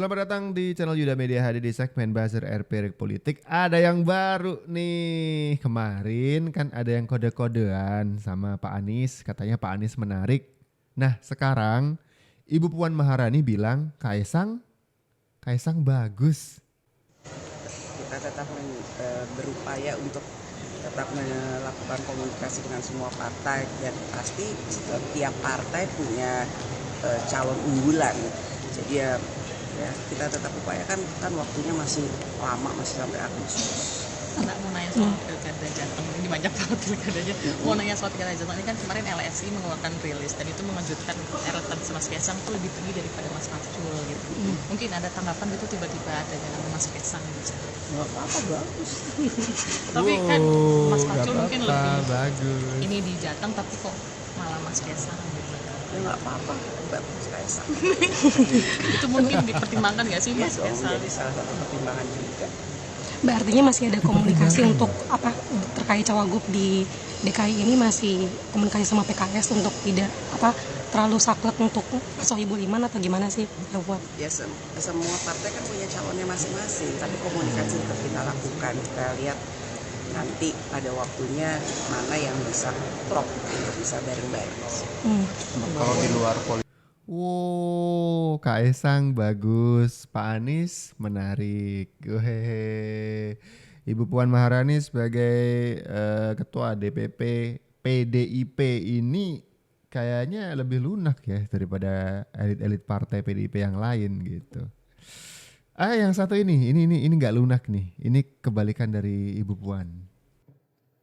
Selamat datang di channel Yuda Media HD di segmen Buzzer RP Politik. Ada yang baru nih. Kemarin kan ada yang kode-kodean sama Pak Anies. Katanya Pak Anies menarik. Nah sekarang Ibu Puan Maharani bilang Kaisang bagus. Kita tetap berupaya untuk tetap melakukan komunikasi dengan semua partai, dan pasti setiap partai punya calon unggulan. Jadi ya kita tetap upayakan, kan waktunya masih lama, masih sampai Agustus. Mbak mau nanya soal pilkada Jateng, ini banyak banget pilkadanya. Mau nanya soal pilkada Jateng, ini kan kemarin LSI mengeluarkan rilis dan itu mengejutkan, elektabilitas Mas Kaisang itu lebih tinggi daripada Mas Pacul gitu. Mungkin ada tanggapan gitu tiba-tiba adanya nama Mas Kaisang gitu. Nggak apa-apa, bagus. Tapi kan Mas Pacul mungkin lebih bagus. ini di Jateng, tapi kok malah Mas Kaisang gitu. Ya nggak apa-apa, bagus Kaisang. Itu mungkin dipertimbangkan nggak sih Mas Ya, Kaisang? jadi salah satu pertimbangan juga. Mbak, artinya masih ada komunikasi untuk terkait cawagup di DKI ini, masih komunikasi sama PKS untuk tidak terlalu saklek untuk Sohibul Iman atau gimana sih Mbak Puan? Ya semua partai kan punya calonnya masing-masing, tapi komunikasi tetap kita lakukan. Kita lihat nanti pada waktunya mana yang bisa klop untuk bisa bareng-bareng. Kalau di luar politik. Wow, Kaisang bagus, Pak Anies menarik. Hehehe. Ibu Puan Maharani sebagai ketua DPP PDIP ini kayaknya lebih lunak ya daripada elit-elit partai PDIP yang lain gitu. Yang satu ini nggak lunak nih. Ini kebalikan dari Ibu Puan.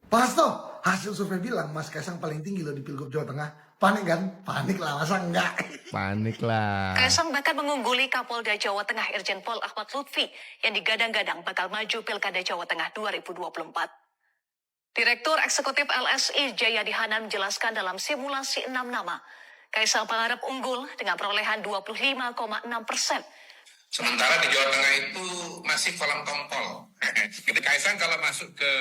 Pak Hasto, hasil survei bilang Mas Kaisang paling tinggi loh di Pilgub Jawa Tengah. Panik kan? Panik lah, masa enggak? Panik lah. Kaisang bahkan mengungguli Kapolda Jawa Tengah Irjen Pol Ahmad Lutfi yang digadang-gadang bakal maju Pilkada Jawa Tengah 2024. Direktur Eksekutif LSI Jayadi Hanan menjelaskan dalam simulasi 6 nama, Kaisang Pangarep unggul dengan perolehan 25,6%. Sementara di Jawa Tengah itu masih kolam tongkol. Jadi Kaisang kalau masuk ke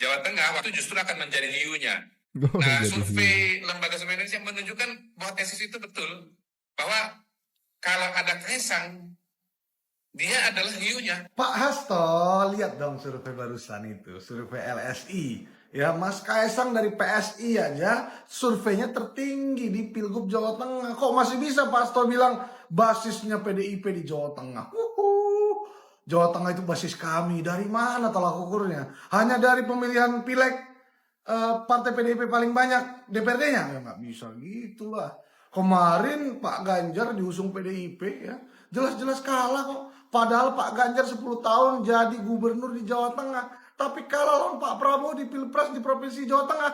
Jawa Tengah, waktu justru akan menjadi hiunya. Nah, survei Lembaga Survei Indonesia menunjukkan bahwa tesis itu betul. Bahwa kalau ada Kaisang, dia adalah hiunya. Pak Hasto, lihat dong survei barusan itu, survei LSI. Ya, Mas Kaisang dari PSI aja surveinya tertinggi di Pilgub Jawa Tengah. Kok masih bisa Pak Hasto bilang basisnya PDIP di Jawa Tengah? Jawa Tengah itu basis kami. Dari mana tolak ukurnya? Hanya dari pemilihan pileg partai PDIP paling banyak DPRD-nya? Ya nggak bisa gitulah. Kemarin Pak Ganjar diusung PDIP ya, jelas-jelas kalah kok. Padahal Pak Ganjar 10 tahun jadi gubernur di Jawa Tengah, tapi kalah lawan Pak Prabowo di Pilpres di Provinsi Jawa Tengah.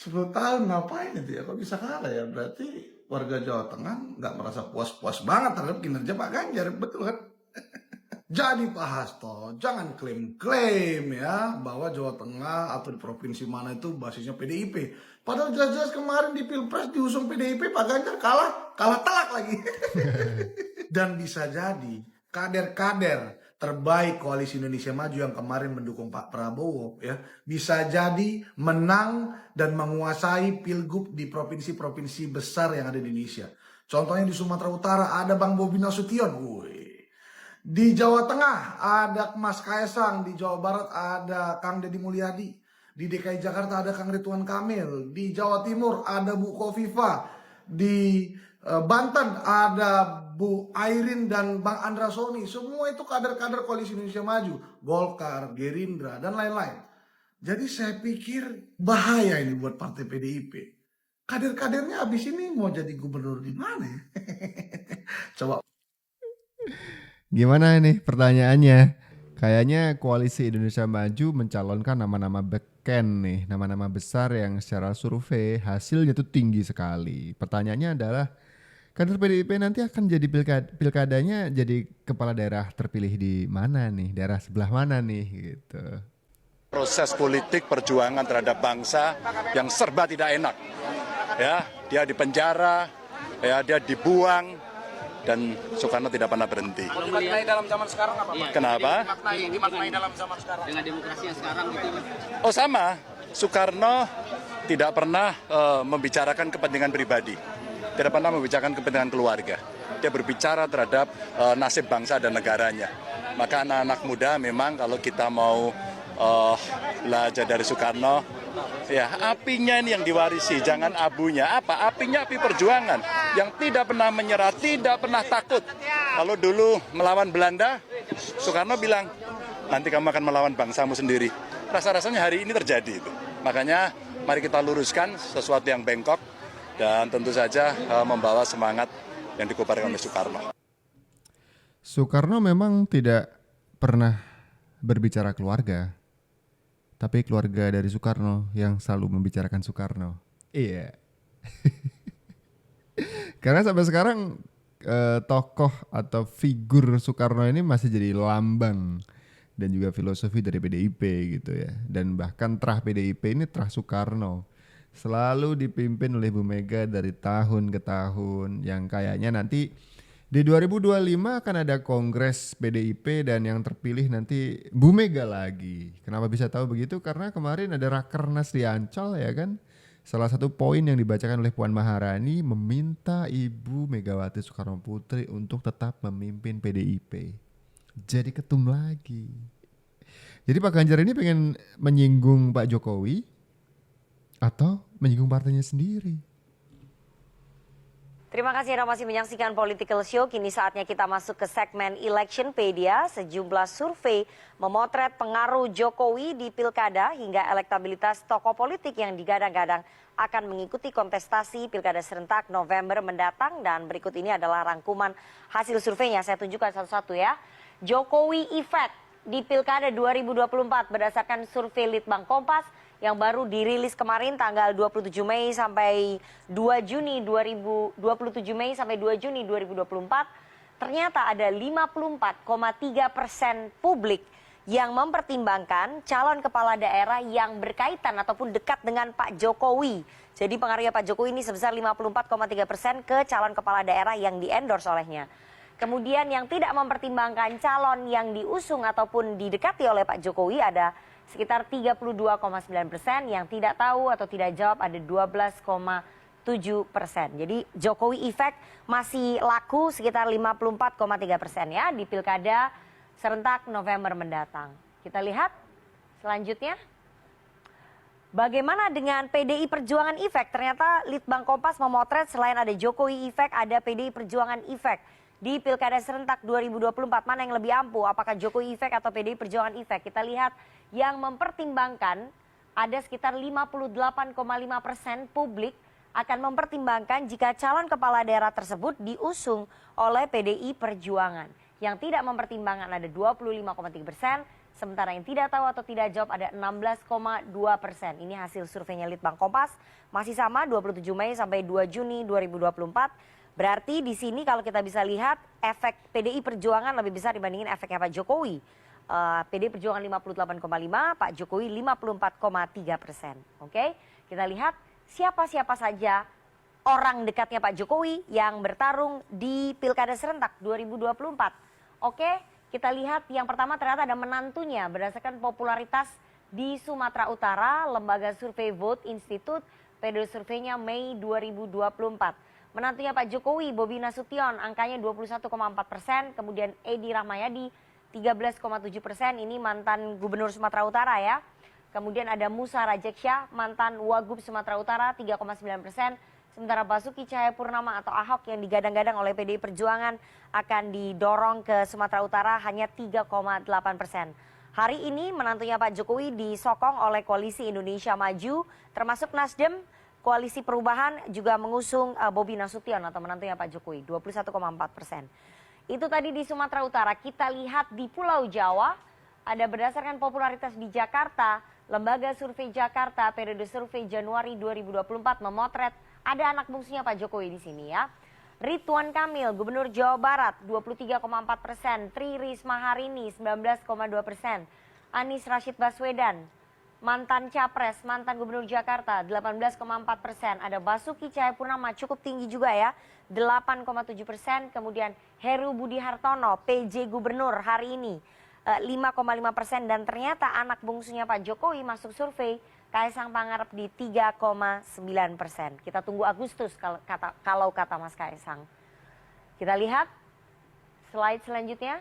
10 tahun ngapain itu ya? Kok bisa kalah ya? Berarti warga Jawa Tengah nggak merasa puas-puas banget terhadap kinerja Pak Ganjar, betul kan? Jadi Pak Hasto, jangan klaim-klaim ya bahwa Jawa Tengah atau di provinsi mana itu basisnya PDIP. Padahal jelas-jelas kemarin di Pilpres diusung PDIP, Pak Ganjar kalah telak lagi. Dan bisa jadi kader-kader terbaik Koalisi Indonesia Maju yang kemarin mendukung Pak Prabowo ya, bisa jadi menang dan menguasai pilgub di provinsi-provinsi besar yang ada di Indonesia. Contohnya di Sumatera Utara ada Bang Bobi Nasution, di Jawa Tengah ada Mas Kaisang, di Jawa Barat ada Kang Deddy Mulyadi, di DKI Jakarta ada Kang Ridwan Kamil, di Jawa Timur ada Bu Kofifa, di Banten ada Bu Airin dan Bang Andra Soni. Semua itu kader-kader Koalisi Indonesia Maju, Golkar, Gerindra, dan lain-lain. Jadi saya pikir bahaya ini buat partai PDIP. Kader-kadernya abis ini mau jadi gubernur di mana ya? Coba. Gimana nih pertanyaannya? Kayaknya Koalisi Indonesia Maju mencalonkan nama-nama beken nih, nama-nama besar yang secara survei hasilnya tuh tinggi sekali. Pertanyaannya adalah, kader PDIP nanti akan jadi pilkadanya jadi kepala daerah terpilih di mana nih? Daerah sebelah mana nih gitu. Proses politik perjuangan terhadap bangsa yang serba tidak enak. Ya, dia dipenjara, ya dia dibuang, dan Soekarno tidak pernah berhenti. Dimaknai dalam zaman sekarang apa Pak? Kenapa? Dimaknai dalam zaman sekarang. Dengan demokrasi yang sekarang gitu. Oh sama, Soekarno tidak pernah membicarakan kepentingan pribadi, tidak pernah membicarakan kepentingan keluarga. Dia dia berbicara terhadap nasib bangsa dan negaranya. Maka anak-anak muda memang kalau kita mau belajar dari Soekarno, ya apinya ini yang diwarisi, jangan abunya. Apa? Apinya api perjuangan yang tidak pernah menyerah, tidak pernah takut. Kalau dulu melawan Belanda, Soekarno bilang, nanti kamu akan melawan bangsamu sendiri. Rasa-rasanya hari ini terjadi itu. Makanya mari kita luruskan sesuatu yang bengkok dan tentu saja membawa semangat yang dikobarkan oleh Soekarno. Soekarno memang tidak pernah berbicara keluarga, tapi keluarga dari Soekarno yang selalu membicarakan Soekarno. Iya. Karena sampai sekarang tokoh atau figur Soekarno ini masih jadi lambang dan juga filosofi dari PDIP gitu ya. Dan bahkan terah PDIP ini terah Soekarno. Selalu dipimpin oleh Bu Mega dari tahun ke tahun, yang kayaknya nanti di 2025 akan ada kongres PDIP dan yang terpilih nanti Bu Mega lagi. Kenapa bisa tahu begitu? Karena kemarin ada Rakernas di Ancol ya kan. Salah satu poin yang dibacakan oleh Puan Maharani meminta Ibu Megawati Soekarno Putri untuk tetap memimpin PDIP. Jadi ketum lagi. Jadi Pak Ganjar ini pengen menyinggung Pak Jokowi atau menyinggung partainya sendiri? Terima kasih Anda masih menyaksikan Political Show. Kini saatnya kita masuk ke segmen Electionpedia. Sejumlah survei memotret pengaruh Jokowi di pilkada hingga elektabilitas tokoh politik yang digadang-gadang akan mengikuti kontestasi pilkada serentak November mendatang. Dan berikut ini adalah rangkuman hasil surveinya. Saya tunjukkan satu-satu ya. Jokowi Effect di pilkada 2024 berdasarkan survei Litbang Kompas yang baru dirilis kemarin tanggal 27 Mei sampai 2 Juni 27 Mei sampai 2 Juni 2024, ternyata ada 54,3% publik yang mempertimbangkan calon kepala daerah yang berkaitan ataupun dekat dengan Pak Jokowi. Jadi pengaruhnya Pak Jokowi ini sebesar 54,3% ke calon kepala daerah yang di-endorse olehnya. Kemudian yang tidak mempertimbangkan calon yang diusung ataupun didekati oleh Pak Jokowi ada sekitar 32,9%, yang tidak tahu atau tidak jawab ada 12,7%. Jadi Jokowi Effect masih laku sekitar 54,3% ya di pilkada serentak November mendatang. Kita lihat selanjutnya. Bagaimana dengan PDI Perjuangan Effect? Ternyata Litbang Kompas memotret selain ada Jokowi Effect, ada PDI Perjuangan Effect. Di pilkada serentak 2024 mana yang lebih ampuh? Apakah Jokowi Effect atau PDI Perjuangan Effect? Kita lihat yang mempertimbangkan ada sekitar 58,5% publik akan mempertimbangkan jika calon kepala daerah tersebut diusung oleh PDI Perjuangan. Yang tidak mempertimbangkan ada 25,3%, sementara yang tidak tahu atau tidak jawab ada 16,2%. Ini hasil surveinya Litbang Kompas, masih sama 27 Mei sampai 2 Juni 2024. Berarti di sini kalau kita bisa lihat efek PDI Perjuangan lebih besar dibandingin efeknya Pak Jokowi. PDI Perjuangan 58,5, Pak Jokowi 54,3%. Oke, kita lihat siapa-siapa saja orang dekatnya Pak Jokowi yang bertarung di Pilkada Serentak 2024. Oke, kita lihat yang pertama ternyata ada menantunya berdasarkan popularitas di Sumatera Utara, Lembaga Survei Vote Institute, periode surveinya Mei 2024. Menantunya Pak Jokowi, Bobi Nasution, angkanya 21,4%, kemudian Edi Rahmayadi 13,7%, ini mantan Gubernur Sumatera Utara ya. Kemudian ada Musa Rajeksyah, mantan Wagub Sumatera Utara 3,9%, sementara Basuki Cahayapurnama atau Ahok yang digadang-gadang oleh PDI Perjuangan akan didorong ke Sumatera Utara hanya 3,8%. Hari ini menantunya Pak Jokowi disokong oleh Koalisi Indonesia Maju, termasuk Nasdem. Koalisi Perubahan juga mengusung Bobi Nasution atau menantunya Pak Jokowi, 21,4%. Itu tadi di Sumatera Utara. Kita lihat di Pulau Jawa, ada berdasarkan popularitas di Jakarta, Lembaga Survei Jakarta periode survei Januari 2024 memotret ada anak bungsunya Pak Jokowi di sini ya. Ridwan Kamil, Gubernur Jawa Barat 23,4%, Tri Risma Harini 19,2%, Anies Rashid Baswedan, mantan Capres, mantan Gubernur Jakarta 18,4%, ada Basuki Cahayapurnama cukup tinggi juga ya 8,7%, kemudian Heru Budi Hartono PJ Gubernur hari ini 5,5%, dan ternyata anak bungsunya Pak Jokowi masuk survei Kaisang Pangarep di 3,9%. Kita tunggu Agustus kalau kata Mas Kaisang. Kita lihat slide selanjutnya.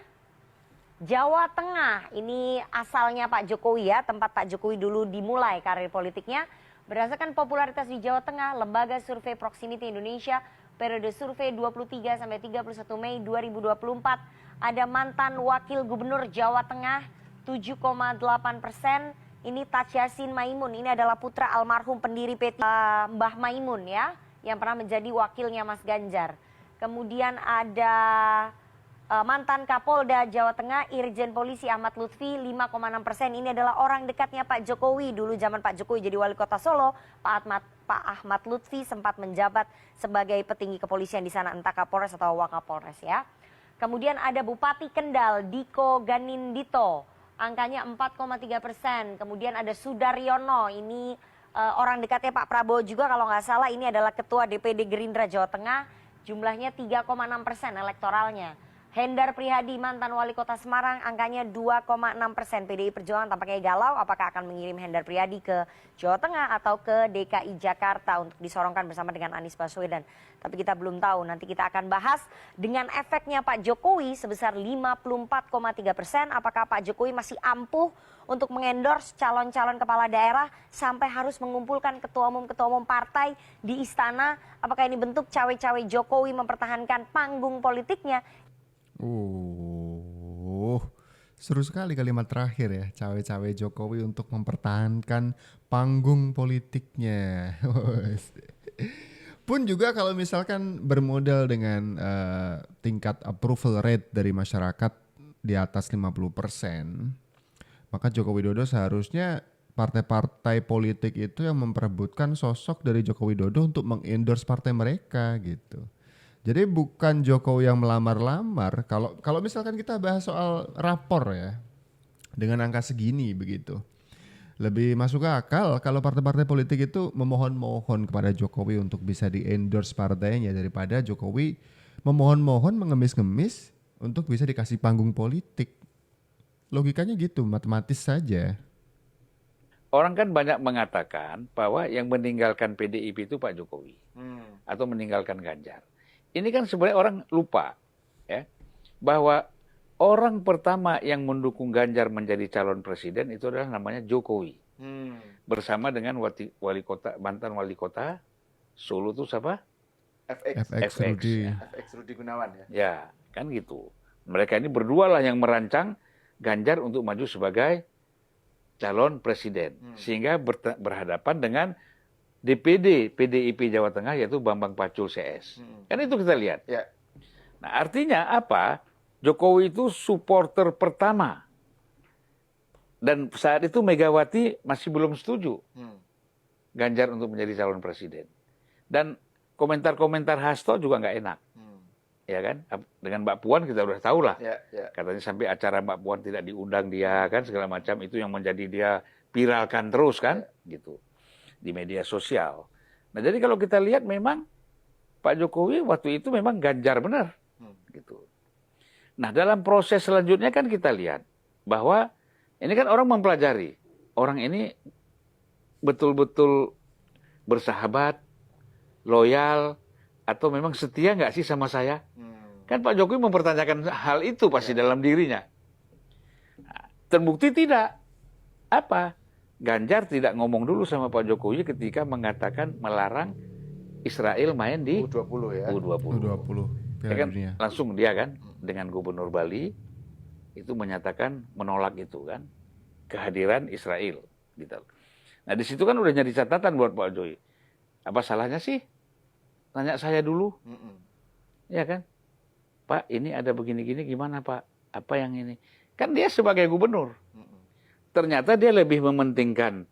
Jawa Tengah, ini asalnya Pak Jokowi ya, tempat Pak Jokowi dulu dimulai karir politiknya. Berdasarkan popularitas di Jawa Tengah, Lembaga Survei Proximity Indonesia, periode survei 23 sampai 31 Mei 2024, ada mantan Wakil Gubernur Jawa Tengah 7,8%. Ini Taj Yassin Maimun, ini adalah putra almarhum pendiri P3 Mbah Maimun ya, yang pernah menjadi wakilnya Mas Ganjar. Kemudian ada mantan Kapolda Jawa Tengah Irjen Polisi Ahmad Lutfi 5,6%. Ini adalah orang dekatnya Pak Jokowi. Dulu zaman Pak Jokowi jadi wali kota Solo, Pak Ahmad Lutfi sempat menjabat sebagai petinggi kepolisian di sana, entah Kapolres atau Wakapolres ya. Kemudian ada Bupati Kendal Diko Ganindito, angkanya 4,3%. Kemudian ada Sudaryono, ini orang dekatnya Pak Prabowo juga kalau nggak salah, ini adalah Ketua DPD Gerindra Jawa Tengah, jumlahnya 3,6% elektoralnya. Hendar Prihadi, mantan wali kota Semarang, angkanya 2,6%. PDI Perjuangan tampaknya galau apakah akan mengirim Hendar Prihadi ke Jawa Tengah atau ke DKI Jakarta untuk disorongkan bersama dengan Anies Baswedan. Tapi kita belum tahu, nanti kita akan bahas dengan efeknya Pak Jokowi sebesar 54,3%. Apakah Pak Jokowi masih ampuh untuk mengendorse calon-calon kepala daerah sampai harus mengumpulkan ketua umum partai di istana? Apakah ini bentuk cawe-cawe Jokowi mempertahankan panggung politiknya? Seru sekali kalimat terakhir ya, cawe-cawe Jokowi untuk mempertahankan panggung politiknya. Pun juga kalau misalkan bermodal dengan tingkat approval rate dari masyarakat di atas 50%, maka Joko Widodo seharusnya partai-partai politik itu yang memperebutkan sosok dari Joko Widodo untuk mengendorse partai mereka gitu. Jadi bukan Jokowi yang melamar-lamar. Kalau misalkan kita bahas soal rapor ya, dengan angka segini begitu, lebih masuk akal kalau partai-partai politik itu memohon-mohon kepada Jokowi untuk bisa di-endorse partainya daripada Jokowi memohon-mohon mengemis-ngemis untuk bisa dikasih panggung politik. Logikanya gitu, matematis saja. Orang kan banyak mengatakan bahwa yang meninggalkan PDIP itu Pak Jokowi atau meninggalkan Ganjar. Ini kan sebenarnya orang lupa ya, bahwa orang pertama yang mendukung Ganjar menjadi calon presiden itu adalah namanya Jokowi. Bersama dengan mantan wali kota Solo itu siapa? FX Rudi Gunawan ya. Ya, kan gitu. Mereka ini berdua lah yang merancang Ganjar untuk maju sebagai calon presiden. Sehingga berhadapan dengan DPD PDIP Jawa Tengah yaitu Bambang Pacul CS. Kan itu kita lihat. Ya. Nah, artinya apa? Jokowi itu supporter pertama. Dan saat itu Megawati masih belum setuju Ganjar untuk menjadi calon presiden. Dan komentar-komentar Hasto juga nggak enak. Ya kan? Dengan Mbak Puan kita udah tahu lah. Katanya sampai acara Mbak Puan tidak diundang dia kan, segala macam, itu yang menjadi dia viralkan terus kan, gitu. Di media sosial. Nah, jadi kalau kita lihat memang Pak Jokowi waktu itu memang Ganjar benar. Gitu. Nah, dalam proses selanjutnya kan kita lihat bahwa ini kan orang mempelajari. Orang ini betul-betul bersahabat, loyal, atau memang setia nggak sih sama saya? Kan Pak Jokowi mempertanyakan hal itu pasti dalam dirinya. Nah, terbukti tidak. Apa? Ganjar tidak ngomong dulu sama Pak Jokowi ketika mengatakan melarang Israel main di U20 ya. U20. Ya kan, langsung dia kan dengan Gubernur Bali itu menyatakan menolak itu kan kehadiran Israel gitu. Nah, di situ kan udah jadi catatan buat Pak Jokowi. Apa salahnya sih? Tanya saya dulu. Ya kan? Pak, ini ada begini-gini gimana, Pak? Apa yang ini? Kan dia sebagai gubernur. Ternyata dia lebih mementingkan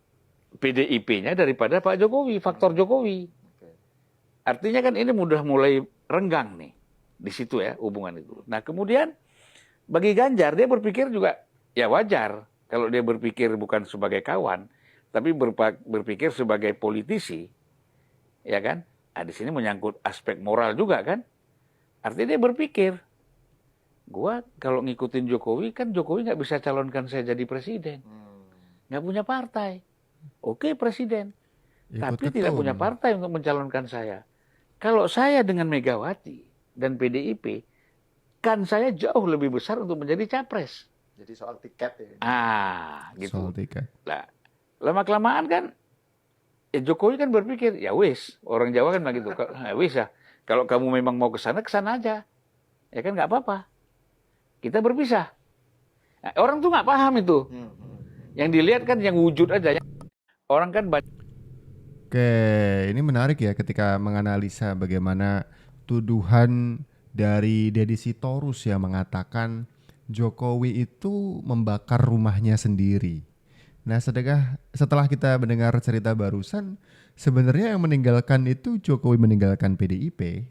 PDIP-nya daripada Pak Jokowi, faktor Jokowi. Artinya kan ini udah mulai renggang nih, di situ ya hubungan itu. Nah kemudian bagi Ganjar dia berpikir juga ya wajar kalau dia berpikir bukan sebagai kawan, tapi berpikir sebagai politisi, ya kan? Nah, di sini menyangkut aspek moral juga kan? Artinya dia berpikir, gua kalau ngikutin Jokowi kan Jokowi nggak bisa calonkan saya jadi presiden, nggak punya partai. Oke presiden, tapi tidak punya partai untuk mencalonkan saya. Kalau saya dengan Megawati, dan PDIP, kan saya jauh lebih besar untuk menjadi capres. Jadi soal tiket ya. Gitu. Soal tiket. Lah, lama-kelamaan kan, Jokowi kan berpikir, ya wis, orang Jawa kan begitu, ya wis ya, kalau kamu memang mau ke sana aja. Ya kan nggak apa-apa. Kita berpisah. Nah, orang tuh nggak paham itu. Yang dilihat kan yang wujud aja. Orang kan banyak. Oke, ini menarik ya ketika menganalisa bagaimana tuduhan dari Deddy Sitorus yang mengatakan Jokowi itu membakar rumahnya sendiri. Nah, setelah kita mendengar cerita barusan, sebenarnya yang meninggalkan itu Jokowi meninggalkan PDIP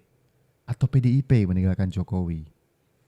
atau PDIP meninggalkan Jokowi?